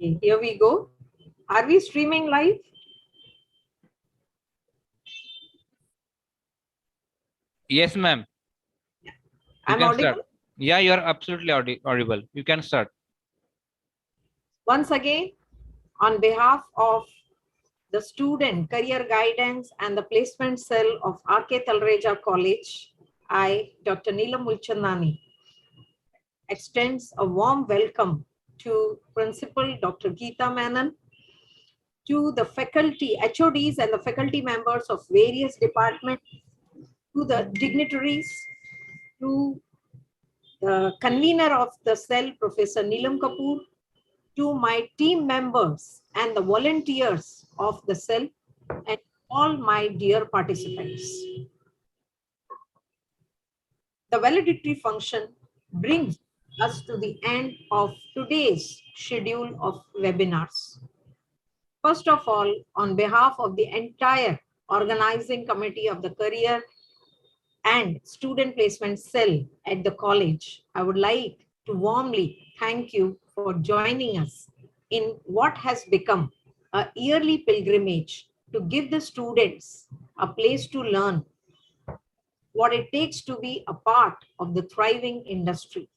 Okay, here we go. Are we streaming live? Yes, ma'am. You I'm can audible. start. Yeah, you are absolutely audible. You can start. Once again, on behalf of the student career guidance and the placement cell of R.K.Talreja College, I, Dr. Neelam Mulchandani, extends a warm welcome to Principal Dr. Geetha Menon, to the faculty, HODs and the faculty members of various departments, to the dignitaries, to the convener of the cell, Professor Neelam Kapoor, to my team members and the volunteers of the cell, and all my dear participants. The valedictory function brings us to the end of today's schedule of webinars. First of all, on behalf of the entire organizing committee of the career and student placement cell at the college, I would like to warmly thank you for joining us in what has become a yearly pilgrimage to give the students a place to learn what it takes to be a part of the thriving industry.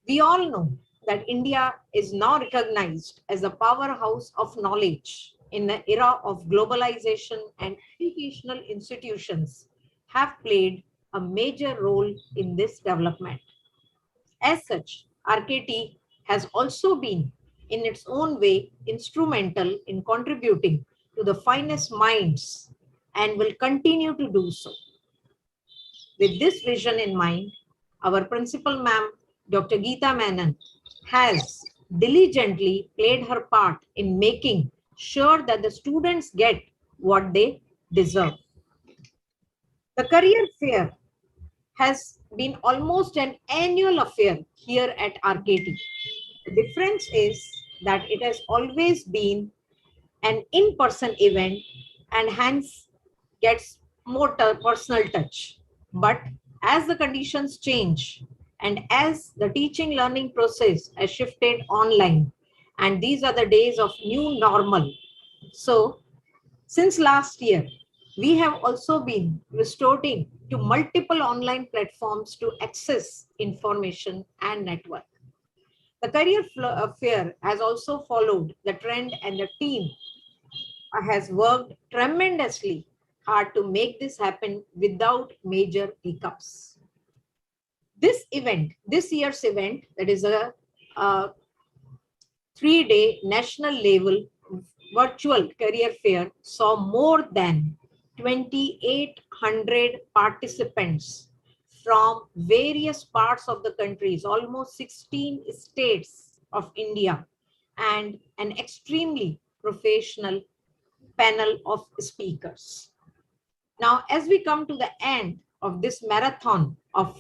We all know that India is now recognized as a powerhouse of knowledge in the era of globalization, and educational institutions have played a major role in this development. As such, RKT has also been, in its own way, instrumental in contributing to the finest minds and will continue to do so. With this vision in mind, our principal ma'am, Dr. Geetha Menon, has diligently played her part in making sure that the students get what they deserve. The career fair has been almost an annual affair here at RKT. The difference is that it has always been an in-person event and hence gets more personal touch. But as the conditions change and as the teaching learning process has shifted online, and these are the days of new normal. So since last year, we have also been resorting to multiple online platforms to access information and network. The career fair has also followed the trend, and the team has worked tremendously hard to make this happen without major hiccups. This year's event, that is a 3-day national level virtual career fair, saw more than 2,800 participants from various parts of the countries, almost 16 states of India, and an extremely professional panel of speakers. Now, as we come to the end of this marathon of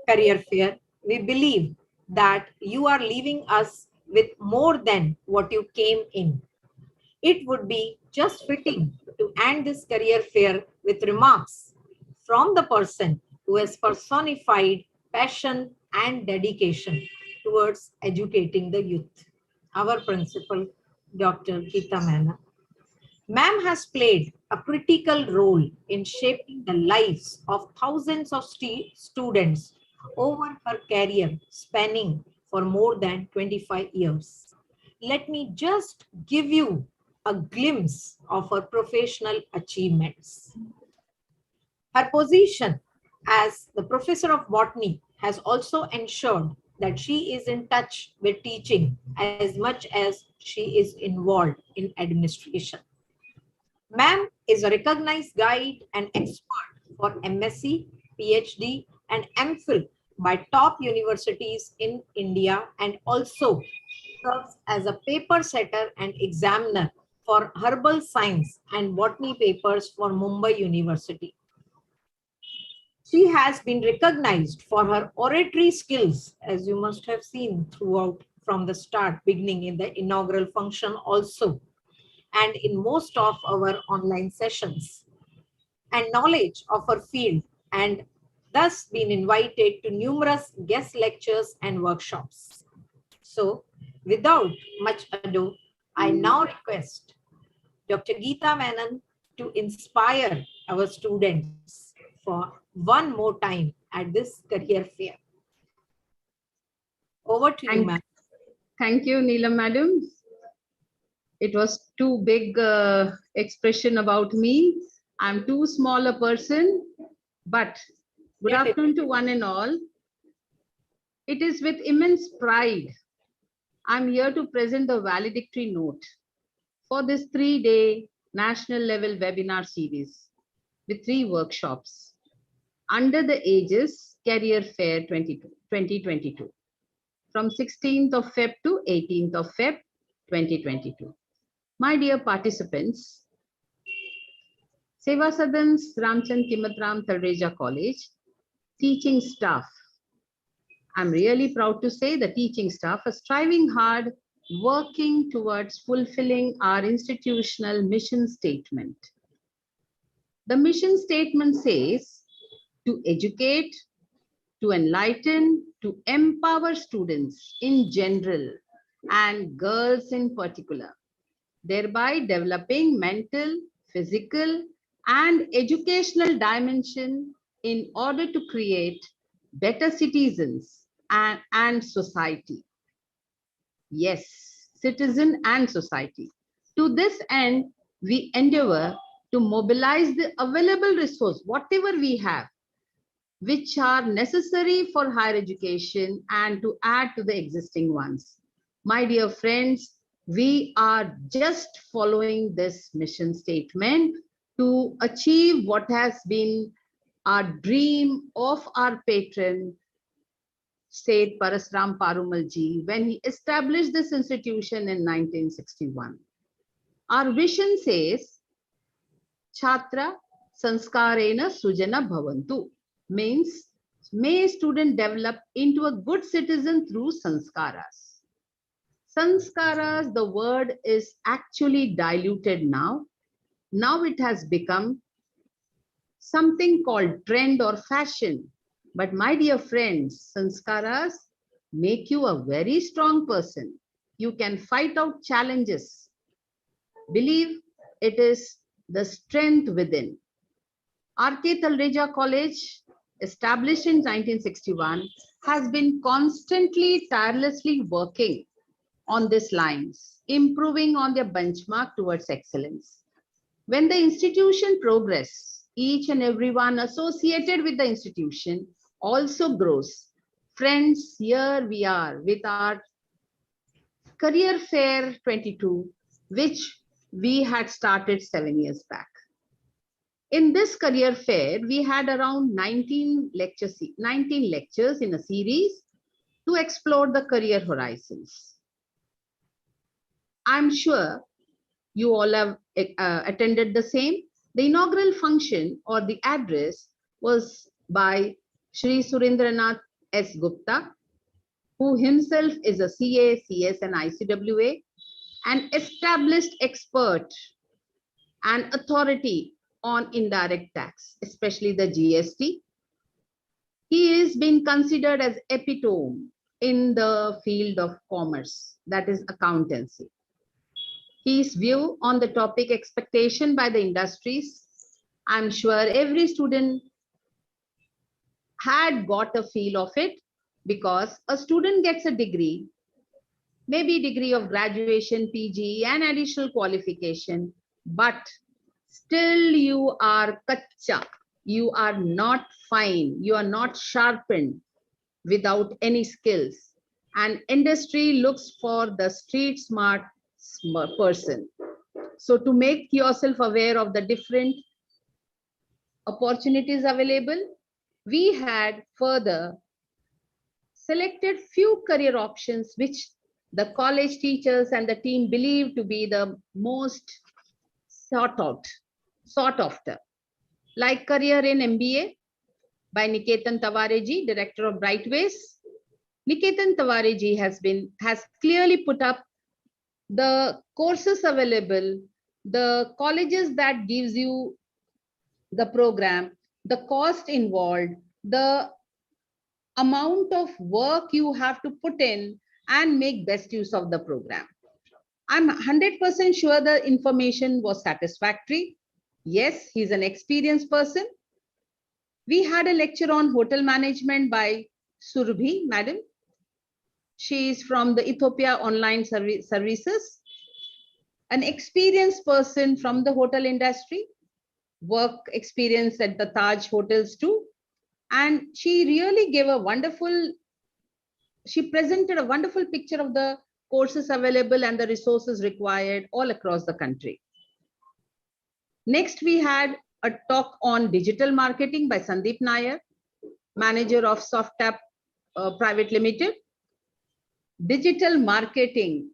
career fair, we believe that you are leaving us with more than what you came in. It would be just fitting to end this career fair with remarks from the person who has personified passion and dedication towards educating the youth, our principal, Dr. Geetha Menon. Ma'am has played a critical role in shaping the lives of thousands of students over her career spanning for more than 25 years. Let me just give you a glimpse of her professional achievements. Her position as the professor of botany has also ensured that she is in touch with teaching as much as she is involved in administration. Ma'am is a recognized guide and expert for MSc, PhD, and MPhil by top universities in India, and also serves as a paper setter and examiner for herbal science and botany papers for Mumbai University. She has been recognized for her oratory skills, as you must have seen throughout from the start, beginning in the inaugural function also, and in most of our online sessions, and knowledge of her field, and thus been invited to numerous guest lectures and workshops. So Without much ado, I now request Dr. Geetha Menon to inspire our students for one more time at this career fair. Over to you, Thank, ma'am. thank you, Neelam madam. It was too big expression about me. I'm too small a person, but good afternoon to one and all. It is with immense pride I'm here to present the valedictory note for this 3-day national level webinar series with 3 workshops under the aegis Career Fair 2022 from 16th of Feb to 18th of Feb 2022. My dear participants, Seva Sadans R.K.Talreja College, teaching staff. I'm really proud to say the teaching staff are striving hard, working towards fulfilling our institutional mission statement. The mission statement says to educate, to enlighten, to empower students in general and girls in particular, thereby developing mental, physical, and educational dimension in order to create better citizens and society. Yes, citizen and society. To this end, we endeavor to mobilize the available resource, whatever we have, which are necessary for higher education and to add to the existing ones. My dear friends, we are just following this mission statement to achieve what has been our dream of our patron, State Parasram Parumalji, when he established this institution in 1961. Our vision says, Chhatra Sanskarena Sujana Bhavantu, means may a student develop into a good citizen through sanskaras. Sanskaras, the word is actually diluted now. Now it has become something called trend or fashion. But my dear friends, sanskaras make you a very strong person. You can fight out challenges. Believe it is the strength within. R.K.Talreja College, established in 1961, has been constantly, tirelessly working on these lines, improving on their benchmark towards excellence. When the institution progresses, each and everyone associated with the institution also grows. Friends, here we are with our Career Fair 22, which we had started 7 years back. In this career fair, we had around 19 lectures in a series to explore the career horizons. I'm sure you all have attended the same. The inaugural function or the address was by Shri Surendranath S. Gupta, who himself is a CA, CS and ICWA, an established expert and authority on indirect tax, especially the GST. He is being considered as epitome in the field of commerce, that is accountancy. His view on the topic expectation by the industries, I'm sure every student had got a feel of it, because a student gets a degree, maybe degree of graduation, PG and additional qualification, but still you are kacha, you are not fine, you are not sharpened without any skills. And industry looks for the street smart person. So to make yourself aware of the different opportunities available, we had further selected few career options which the college teachers and the team believe to be the most sought after, like career in MBA by Niketan Tawareji, Director of Brightways. Niketan Tawareji has clearly put up the courses available, the colleges that gives you the program, the cost involved, the amount of work you have to put in, and make best use of the program. I'm 100% sure the information was satisfactory. Yes, he's an experienced person. We had a lecture on hotel management by Surbhi, madam. She is from the Ethiopia Online Services, an experienced person from the hotel industry, work experience at the Taj hotels too. And she really gave a wonderful, she presented a wonderful picture of the courses available and the resources required all across the country. Next, we had a talk on digital marketing by Sandeep Nair, manager of SoftTap Private Limited. Digital marketing,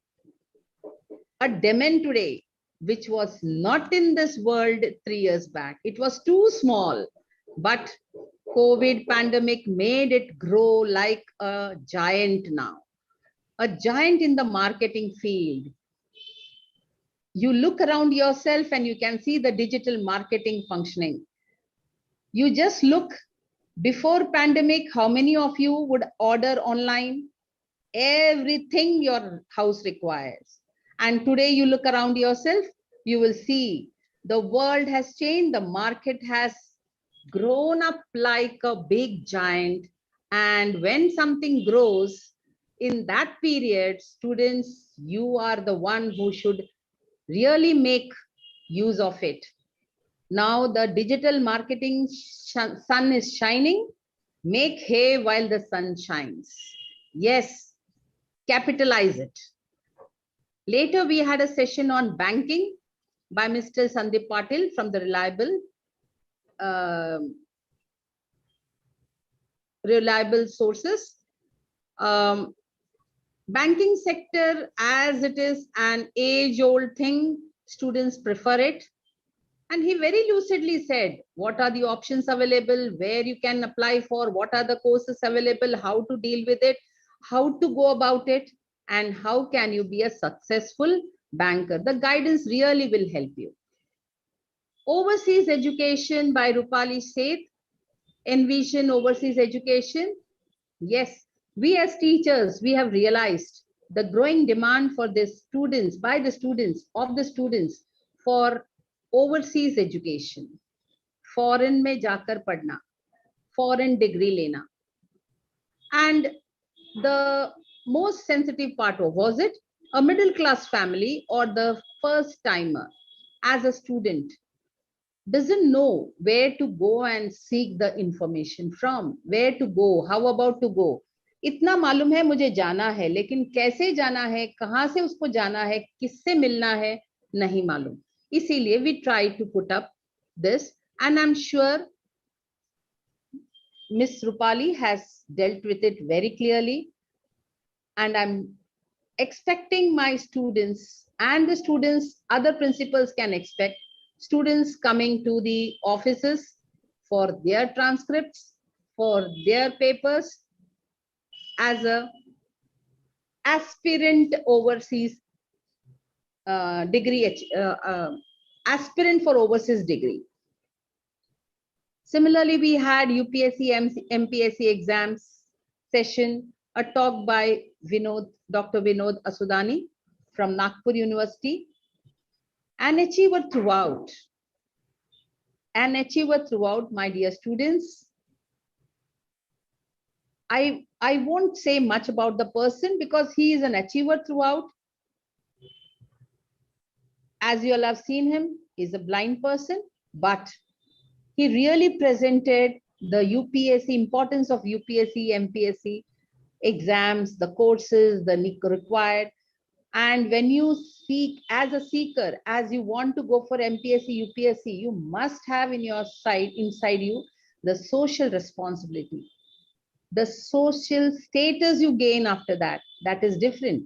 a domain today, which was not in this world 3 years back. It was too small, but COVID pandemic made it grow like a giant now, a giant in the marketing field. You look around yourself and you can see the digital marketing functioning. You just look before pandemic, how many of you would order online? Everything your house requires. And today you look around yourself, you will see the world has changed. The market has grown up like a big giant. And when something grows in that period, students, you are the one who should really make use of it. Now the digital marketing sun is shining. Make hay while the sun shines. Yes, capitalize it. Later, we had a session on banking by Mr. Sandeep Patil from the reliable sources. Banking sector, as it is an age-old thing, students prefer it. And he very lucidly said, what are the options available, where you can apply for, what are the courses available, how to deal with it, how to go about it, and how can you be a successful banker. The guidance really will help you. Overseas education by Rupali Seth. Envision overseas education. Yes, we as teachers, we have realized the growing demand for the students, by the students, of the students for overseas education. Foreign mein jaakar padna, foreign degree lena. And the most sensitive part of, was it a middle class family or the first timer as a student doesn't know where to go and seek the information from, where to go, how about to go. इतना मालूम है मुझे जाना है, लेकिन कैसे जाना है, कहाँ से उसको जाना है, किससे मिलना है, नहीं मालूम. इसीलिए we try to put up this, and I'm sure Miss Rupali has dealt with it very clearly, and I'm expecting my students and the students, other principals can expect students coming to the offices for their transcripts, for their papers as a aspirant overseas degree, aspirant for overseas degree. Similarly, we had UPSC, MPSC exams session, a talk by Dr. Vinod Asudani from Nagpur University. An achiever throughout. An achiever throughout, my dear students. I won't say much about the person because he is an achiever throughout. As you all have seen him, he's a blind person, but he really presented the UPSC, importance of UPSC, MPSC exams, the courses, the required. And when you seek as a seeker, as you want to go for MPSC, UPSC, you must have in your side, inside you, the social responsibility. The social status you gain after that, that is different.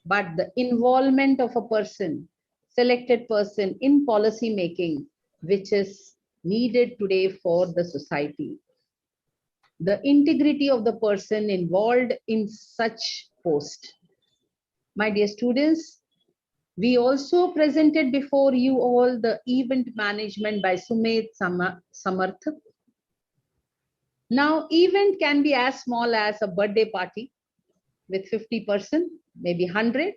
But the involvement of a person, selected person in policy making, which is needed today for the society. The integrity of the person involved in such post. My dear students, we also presented before you all the event management by Sumedh Samarth. Now, event can be as small as a birthday party, with 50%, maybe 100,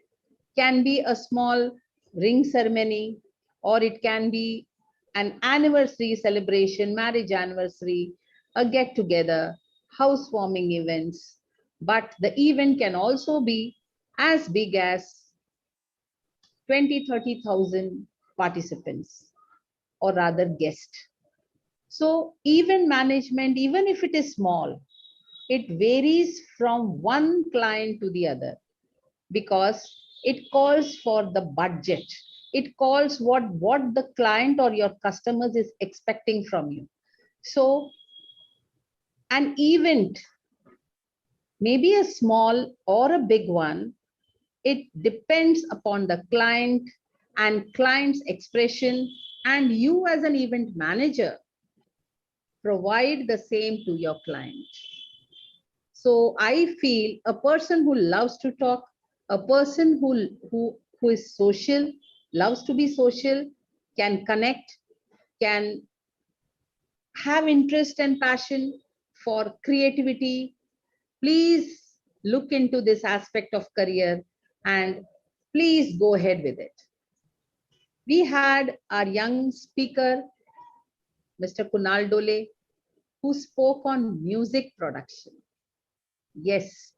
can be a small ring ceremony, or it can be an anniversary celebration, marriage anniversary, a get together, housewarming events. But the event can also be as big as 20, 30,000 participants, or rather guests. So event management, even if it is small, it varies from one client to the other, because it calls for the budget. It calls what the client or your customers is expecting from you. So an event, maybe a small or a big one, it depends upon the client and client's expression, and you as an event manager provide the same to your client. So I feel a person who loves to talk, a person who is social, loves to be social, can connect, can have interest and passion for creativity, please look into this aspect of career and please go ahead with it. We had our young speaker, Mr. Kunal Dole, who spoke on music production. Yes,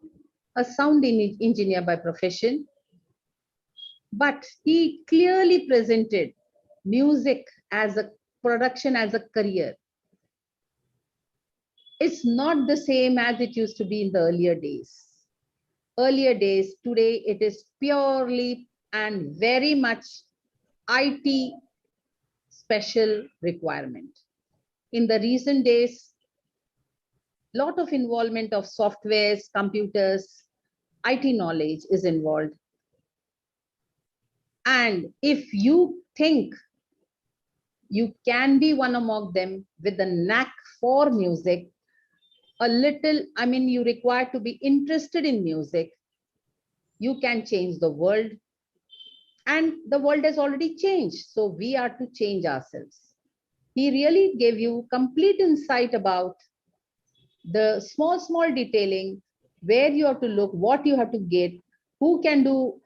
a sound engineer by profession, but he clearly presented music as a production, as a career. It's not the same as it used to be in the earlier days. Earlier days, today it is purely and very much IT special requirement. In the recent days, lot of involvement of softwares, computers, IT knowledge is involved. And if you think you can be one among them with the knack for music, a little, I mean, you require to be interested in music, you can change the world. And the world has already changed, so we are to change ourselves. He really gave you complete insight about the small detailing, where you have to look, what you have to get, who can do,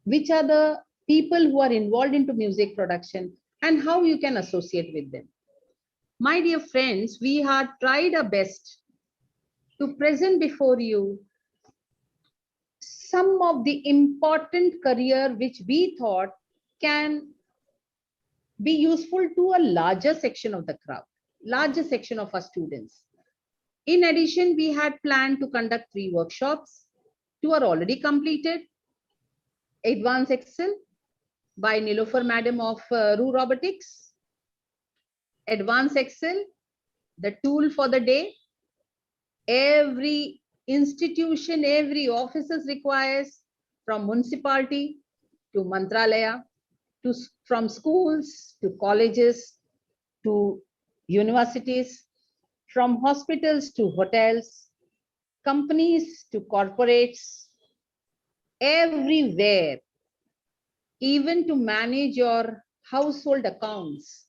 which are the people who are involved into music production, and how you can associate with them. My dear friends, we have tried our best to present before you some of the important career which we thought can be useful to a larger section of the crowd, larger section of our students. In addition, we had planned to conduct 3 workshops. 2 are already completed. Advanced Excel by Nilofer Madam of RU Robotics. Advanced Excel, the tool for the day. Every institution, every offices requires, from municipality to Mantralaya, from schools to colleges to universities, from hospitals to hotels, companies to corporates, everywhere, even to manage your household accounts.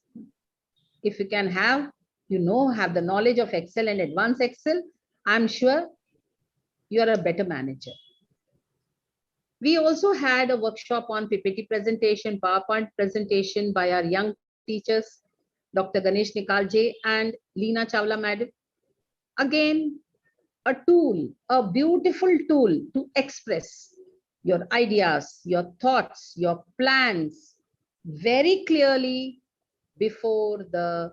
If you can have, have the knowledge of Excel and Advanced Excel, I'm sure you are a better manager. We also had a workshop on PPT presentation, PowerPoint presentation by our young teachers, Dr. Ganesh Nikalje and Leena Chawla Madam. Again, a tool, a beautiful tool to express your ideas, your thoughts, your plans very clearly before the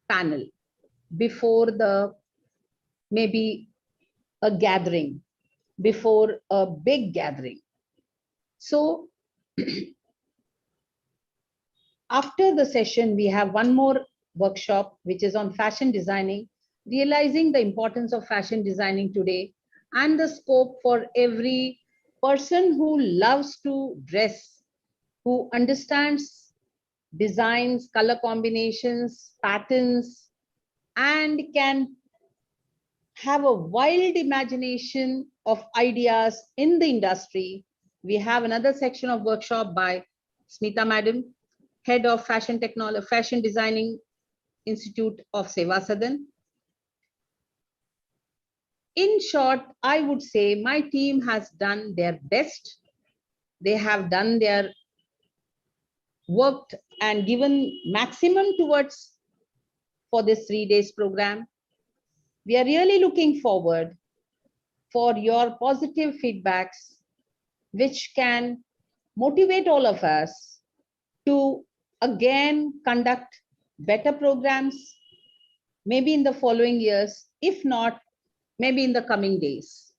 panel, before the maybe a gathering, before a big gathering. So after the session, we have one more workshop, which is on fashion designing, realizing the importance of fashion designing today and the scope for every person who loves to dress, who understands designs, color combinations, patterns, and can have a wild imagination of ideas in the industry. We have another section of workshop by Smita Madam, Head of Fashion Technology, Fashion Designing Institute of Seva Sadans. In short, I would say my team has done their best. They have done their worked and given maximum towards for this 3 days program. We are really looking forward for your positive feedbacks, which can motivate all of us to again conduct better programs, maybe in the following years, if not, maybe in the coming days.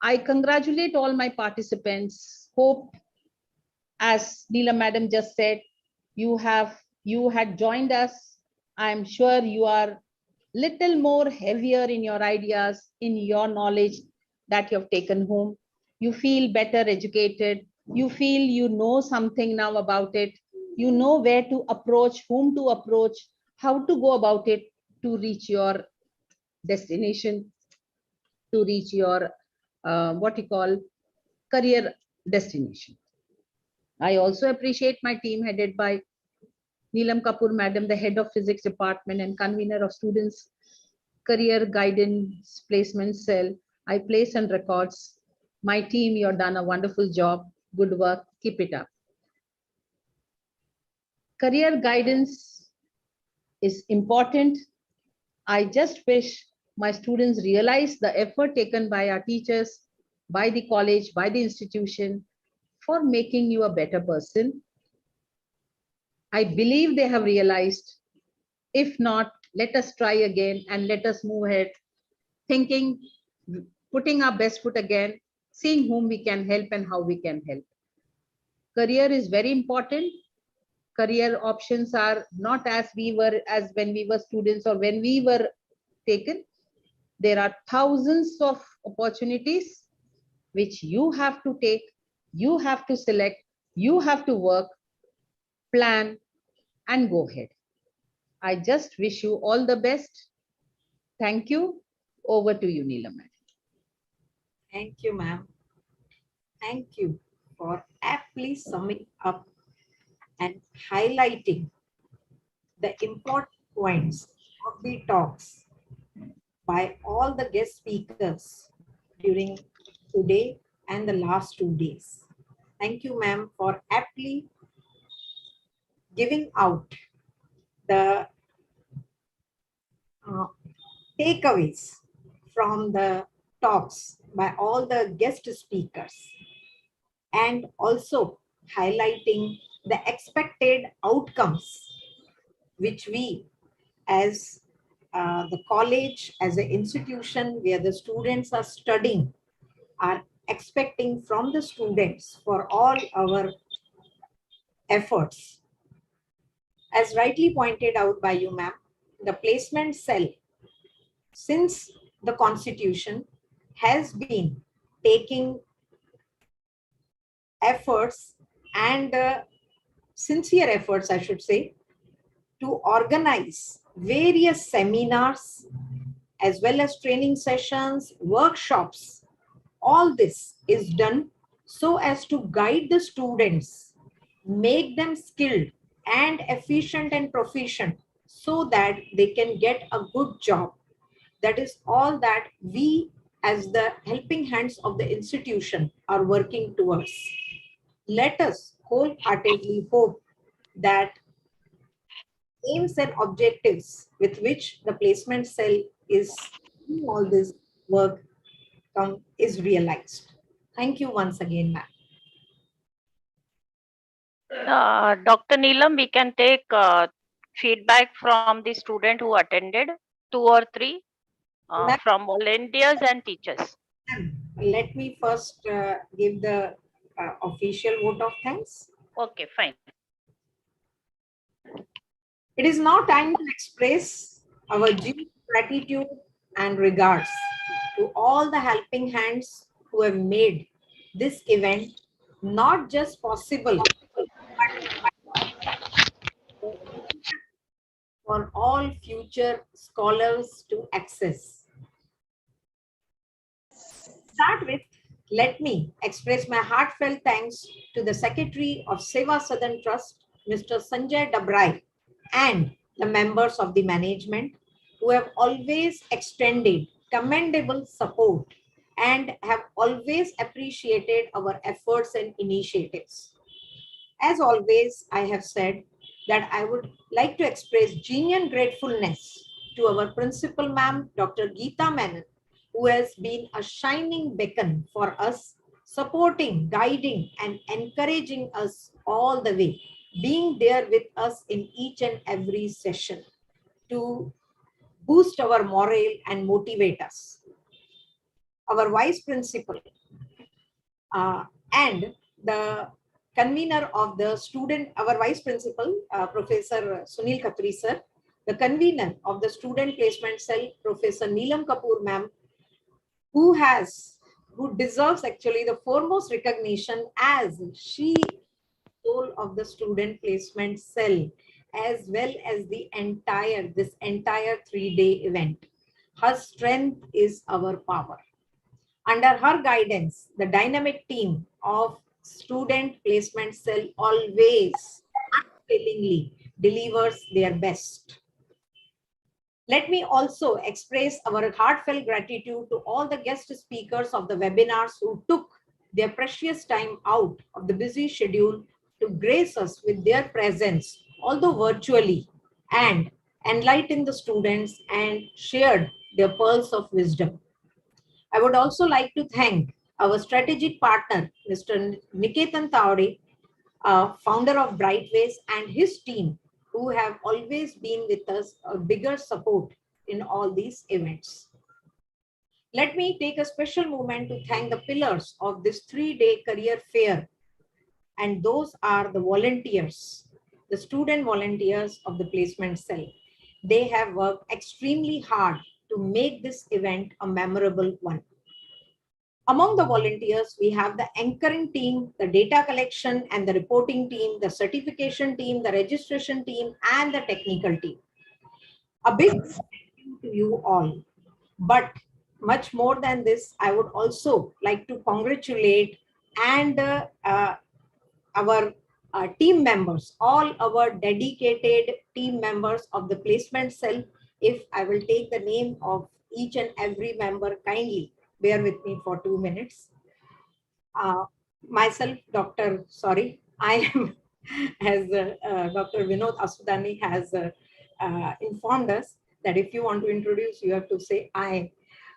I congratulate all my participants. Hope, as Neelam Madam just said, you had joined us. I'm sure you are little more heavier in your ideas, in your knowledge that you have taken home. You feel better educated. You feel you know something now about it. You know where to approach, whom to approach, how to go about it to reach your destination, to reach your what you call career destination. I also appreciate my team headed by Neelam Kapoor Madam, the head of physics department and convener of students career guidance placement cell. I place and records. My team, you've done a wonderful job. Good work. Keep it up. Career guidance is important. I just wish my students realize the effort taken by our teachers, by the college, by the institution for making you a better person. I believe they have realized. If not, let us try again and let us move ahead, thinking, putting our best foot again, seeing whom we can help and how we can help. Career is very important. Career options are not as when we were students or when we were taken. There are thousands of opportunities which you have to take, you have to select, you have to work, plan, and go ahead. I just wish you all the best. Thank you. Over to you, Neelam. Thank you, ma'am. Thank you for aptly summing up and highlighting the important points of the talks by all the guest speakers during today and the last 2 days. Thank you, ma'am, for aptly giving out the takeaways from the talks by all the guest speakers, and also highlighting the expected outcomes which we as the college, as an institution where the students are studying, are expecting from the students for all our efforts. As rightly pointed out by you, ma'am, the placement cell, since the constitution, has been taking efforts and sincere efforts, I should say, to organize various seminars as well as training sessions, workshops. All this is done so as to guide the students, make them skilled and efficient and proficient so that they can get a good job. That is all that we as the helping hands of the institution are working towards. Let us wholeheartedly hope that aims and objectives with which the placement cell is doing all this work is realized. Thank you once again, ma'am. Dr. Neelam, we can take feedback from the student who attended, 2 or 3, from volunteers and teachers. Let me first give the official vote of thanks. Okay, fine. It is now time to express our due gratitude and regards to all the helping hands who have made this event not just possible, but for all future scholars to access. Start with, let me express my heartfelt thanks to the Secretary of Seva Sadans Trust, Mr. Sanjay Dabrai, and the members of the management who have always extended commendable support and have always appreciated our efforts and initiatives. As always, I have said that I would like to express genuine gratefulness to our principal ma'am, Dr. Geetha Menon, who has been a shining beacon for us, supporting, guiding, and encouraging us all the way, being there with us in each and every session to boost our morale and motivate us. Our vice principal and the convener of the student, our vice principal, Professor Sunil Khatri sir, the convener of the student placement cell, Professor Neelam Kapoor ma'am, who deserves actually the foremost recognition as she soul of the student placement cell, as well as this entire 3-day event. Her strength is our power. Under her guidance, the dynamic team of student placement cell always unfailingly delivers their best. Let me also express our heartfelt gratitude to all the guest speakers of the webinars who took their precious time out of the busy schedule to grace us with their presence, although virtually, and enlighten the students and shared their pearls of wisdom. I would also like to thank our strategic partner, Mr. Niketan Taure, founder of Brightways, and his team, who have always been with us, a bigger support in all these events. Let me take a special moment to thank the pillars of this 3-day career fair, and those are the volunteers, the student volunteers of the placement cell. They have worked extremely hard to make this event a memorable one. Among the volunteers, we have the anchoring team, the data collection and the reporting team, the certification team, the registration team, and the technical team. A big thank you to you all. But much more than this, I would also like to congratulate and our team members, all our dedicated team members of the placement cell. If I will take the name of each and every member, kindly bear with me for 2 minutes. Myself, I am, as Dr. Vinod Asudani has informed us that if you want to introduce, you have to say I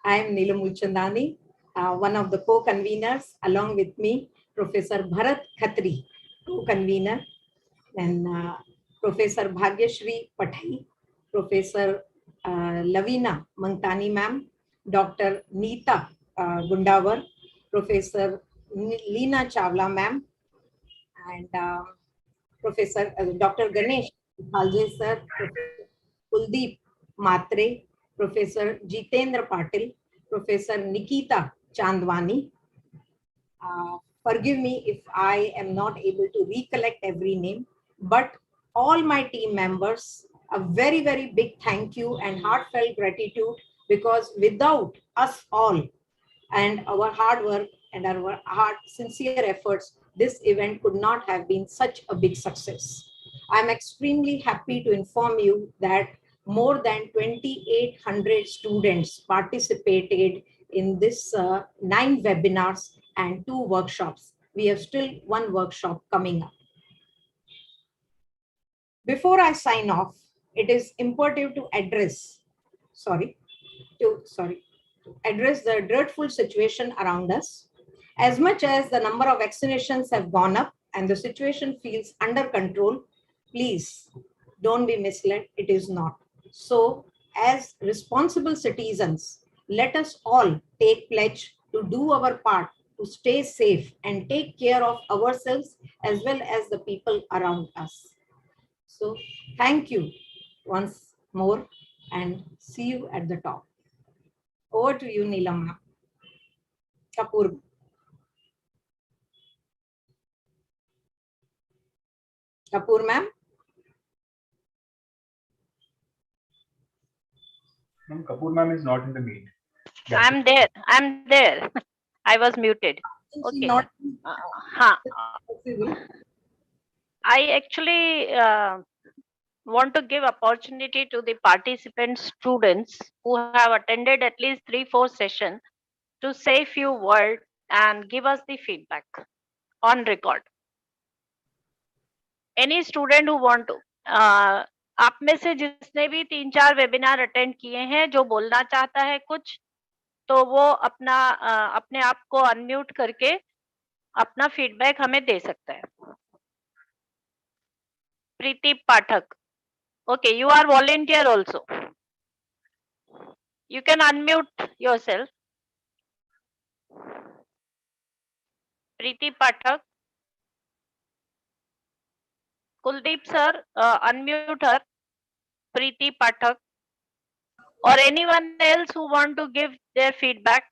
am Neelam Mulchandani, one of the co-conveners. Along with me, Professor Bharat Khatri, co-convener, and Professor Bhagyashri Pathai, Professor Laveena Mangtani ma'am, Dr. Neeta Gundavar, Professor Leena Chawla ma'am, and Professor Dr. Ganesh Halje sir, Professor Kuldeep Matre, Professor Jitendra Patil, Professor Nikita Chandwani. Forgive me if I am not able to recollect every name, but all my team members, a very, very big thank you and heartfelt gratitude, because without us all and our hard work and our sincere efforts, this event could not have been such a big success. I'm extremely happy to inform you that more than 2,800 students participated in this 9 webinars and 2 workshops. We have still 1 workshop coming up. Before I sign off, it is imperative to address the dreadful situation around us. As much as the number of vaccinations have gone up and the situation feels under control, please don't be misled, it is not. So, as responsible citizens, let us all take pledge to do our part to stay safe and take care of ourselves as well as the people around us. So, thank you once more and see you at the top. Over to you, Neelam Kapoor. Kapoor ma'am. Ma'am, Kapoor ma'am is not in the meet. I'm there. I'm there. I was muted. Okay. Not Huh. possible. I actually want to give opportunity to the participant students who have attended at least 3-4 sessions to say few words and give us the feedback on record. Any student who want to, आप में से जिसने भी 3-4 webinar attend किए हैं जो बोलना चाहता है कुछ, तो वो अपने आप को अनम्यूट करके अपना फीडबैक हमें दे सकता है. प्रीति पाठक, okay, you are volunteer also. You can unmute yourself. Preeti Pathak. Kuldeep sir, unmute her. Preeti Pathak. Or anyone else who want to give their feedback.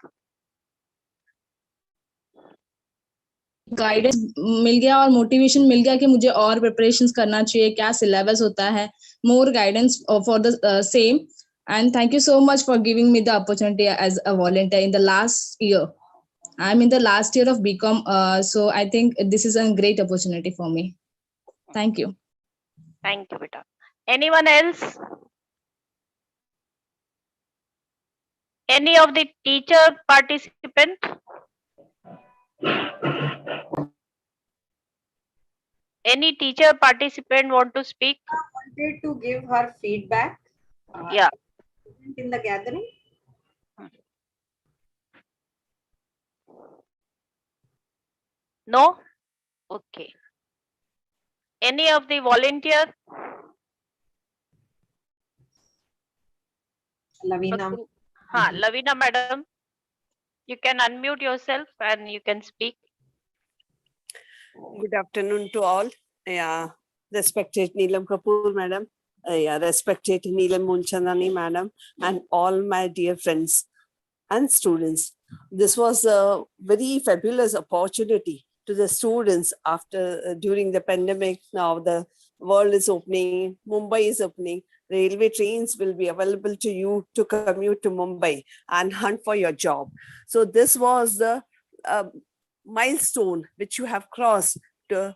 Guidance मिल गया और मोटिवेशन मिल गया कि मुझे और प्रिपरेशंस करना चाहिए, क्या सिलेबस होता है, मोर guidance for the same. And thank you so much for giving me the opportunity as a volunteer in the last year. I'm in the last year of BCom, so I think this is a great opportunity for me. Thank you. Thank you, beta. Anyone else? Any of the teacher participant? Any teacher participant want to speak? I wanted to give her feedback. Yeah. In the gathering. No? Okay. Any of the volunteer? Laveena. Laveena madam, you can unmute yourself and you can speak. Good afternoon to all. Yeah, respected Neelam Kapoor madam, respected Neelam Mulchandani madam, and all my dear friends and students. This was a very fabulous opportunity to the students after during the pandemic. Now the world is opening, Mumbai is opening. Railway trains will be available to you to commute to Mumbai and hunt for your job. So this was the milestone which you have crossed to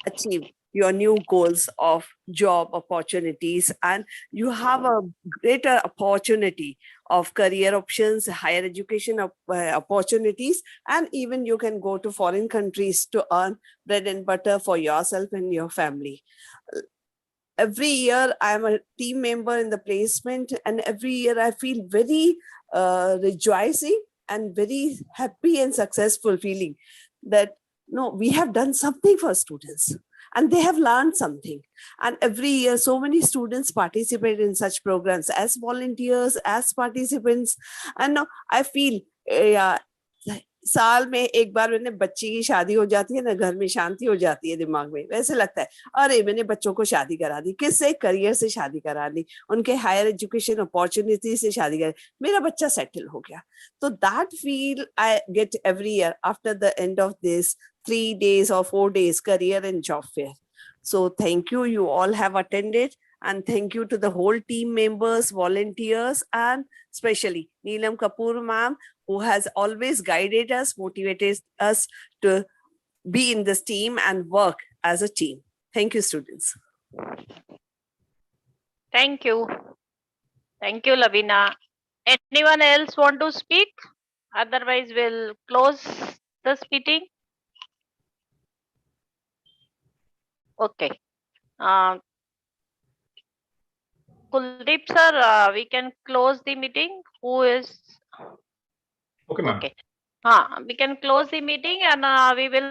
achieve your new goals of job opportunities, and you have a greater opportunity of career options, higher education opportunities, and even you can go to foreign countries to earn bread and butter for yourself and your family. Every year I am a team member in the placement, and every year I feel very rejoicing and very happy and successful feeling that no, we have done something for students and they have learned something. And every year so many students participate in such programs as volunteers, as participants. And now I feel साल में एक बार मैंने बच्ची की शादी हो जाती है ना, घर में शांति हो जाती है दिमाग में, वैसे लगता है अरे मैंने बच्चों को शादी करा दी, किससे, करियर से शादी करा दी, उनके हायर एजुकेशन अपॉर्चुनिटी से शादी करा, मेरा बच्चा सेटल हो गया. तो that feel I get every year after the end of this 3 days or 4 days career and job fair. So thank you, you all have attended, and thank you to the whole team members, volunteers, and especially Neelam Kapoor ma'am, who has always guided us, motivated us to be in this team and work as a team. Thank you, students. Thank you. Thank you, Laveena. Anyone else want to speak? Otherwise, we'll close this meeting. Okay. Kuldeep sir, we can close the meeting. Who is? Okay, ma'am. Okay. We can close the meeting and we will